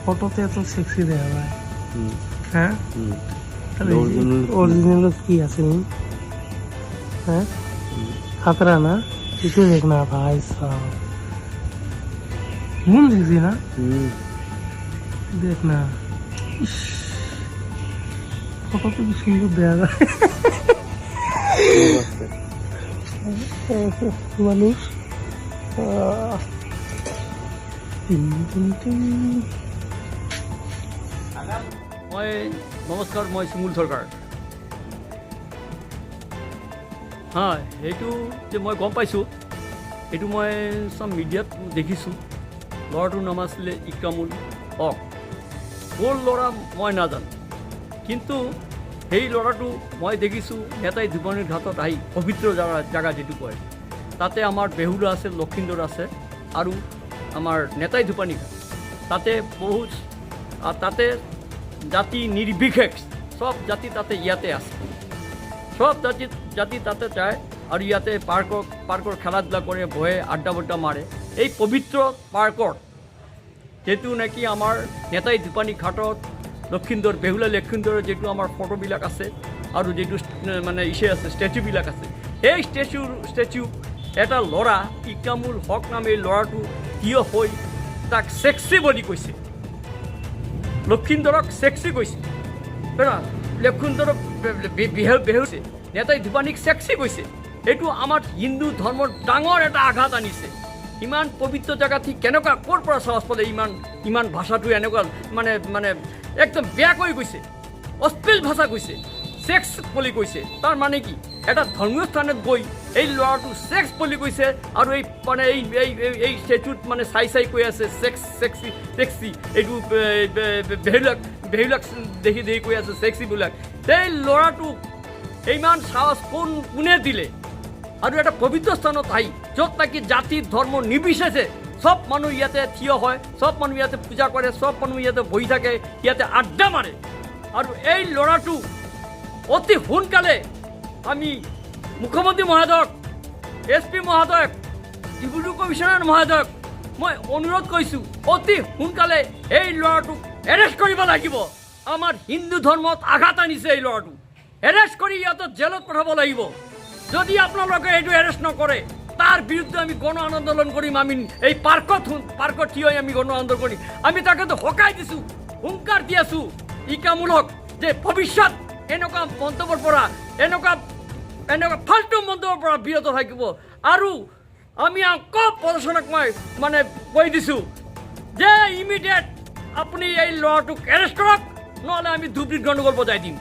ফটোতে এত সেক্সি দেখা যায় হ্যাঁ অরিজিনাল কি আছে হ্যাঁ खतरा ना इसे देखना भाई साहब घूम देखिए ना देखना फोटो तो भी सुंदर देगा মানুষ মই নমস্কাৰ মই শিমুল সৰকাৰ হয় এইটো যে মই গম পাইছোঁ এইটো মই চব মিডিয়াত দেখিছোঁ ল'ৰাটোৰ নাম আছিলে ইক্ৰামুল হক ক'ৰ ল'ৰা মই নাজানো কিন্তু সেই ল'ৰাটো মই দেখিছোঁ নেতাই ধুবুনীৰ ঘাটত আহি পবিত্ৰ জেগা যিটো কয় তাতে আমাৰ বেহুলা আছে লক্ষীন্দৰ আছে আৰু আমাৰ নেতাই ধুপানী ঘাট তাতে বহুত তাতে জাতি নিৰ্বিশেষ সব জাতি তাতে ইয়াতে আছে সব জাতি তাতে যায় আৰু ইয়াতে পাৰ্কৰ খেলা ধূলা কৰে বহে আড্ডা বড্ডা মাৰে এই পবিত্ৰ পাৰ্কত যেটো নেকি আমাৰ নেতাই ধুপানী ঘাটত লক্ষীন্দৰ বেহুলা লক্ষীন্দৰৰ যেটো আমাৰ ফটোবিলাক আছে আৰু যেটো মানে ইছে আছে ষ্টেচুবিলাক আছে এই ষ্টেচু এটা ল'ৰা ইক্ৰামুল হক নামে ল'ৰাটো থিয় হৈ তাক সেক্সি বুলি কৈছে লক্ষীন্দৰক সেক্সি কৈছে লক্ষীন্দৰক বেহুছে নেতাই ধুপানীক সেক্সি কৈছে এইটো আমাৰ হিন্দু ধৰ্মৰ ডাঙৰ এটা আঘাত আনিছে ইমান পবিত্ৰ জেগা ঠিক কেনেকুৱা ক'ৰ পৰা সাহস পালে ইমান ভাষাটো এনেকুৱা মানে একদম বেয়া কৰি গৈছে অশ্লীল ভাষা কৈছে সেক্স বুলি কৈছে তাৰ মানে কি এটা ধৰ্মীয় স্থানত গৈ এই ল'ৰাটো সেক্স বুলি কৈছে আৰু এই মানে এই ষ্টেচুত মানে চাই কৈ আছে সেক্সি এইটো বেহুলাক দেখি কৈ আছে সেক্সিবিলাক সেই ল'ৰাটো ইমান সাহস কোনে দিলে আৰু এটা পবিত্ৰ স্থানত আহি য'ত নেকি জাতি ধৰ্ম নিৰ্বিশেষে সব মানুহ ইয়াতে থিয় হয় সব মানুহ ইয়াতে পূজা কৰে সব মানুহ ইয়াতে বহি থাকে ইয়াতে আড্ডা মাৰে আৰু এই ল'ৰাটো অতি সোনকালে আমি মুখ্যমন্ত্ৰী মহোদয়ক SP মহোদয়ক ডিব্ৰুগড় কমিশ্যনাৰ মহোদয়ক মই অনুৰোধ কৰিছোঁ অতি সোনকালে এই ল'ৰাটোক এৰেষ্ট কৰিব লাগিব আমাৰ হিন্দু ধৰ্মত আঘাত আনিছে এই ল'ৰাটো এৰেষ্ট কৰি ইয়াতে জেলত পঠাব লাগিব যদি আপোনালোকে এইটো এৰেষ্ট নকৰে তাৰ বিৰুদ্ধে আমি গণ আন্দোলন কৰিম আমি এই পাৰ্কত থিয় হৈ আমি গণ আন্দোলন কৰিম আমি তাকেতো সকাই দিছোঁ হুংকাৰ দি আছোঁ ইক্ৰামুলক যে ভৱিষ্যত এনেকুৱা মন্তব্যৰ পৰা এনেকুৱা ফাল্টু মন্তব্যৰ পৰা বিৰত থাকিব আৰু আমি আকৌ প্ৰশাসনক মই মানে কৈ দিছোঁ যে ইমিডিয়েট আপুনি এই ল'ৰাটোক এৰেষ্ট কৰক নহ'লে আমি ধুবুৰীত গণ্ডগোল বজাই দিম।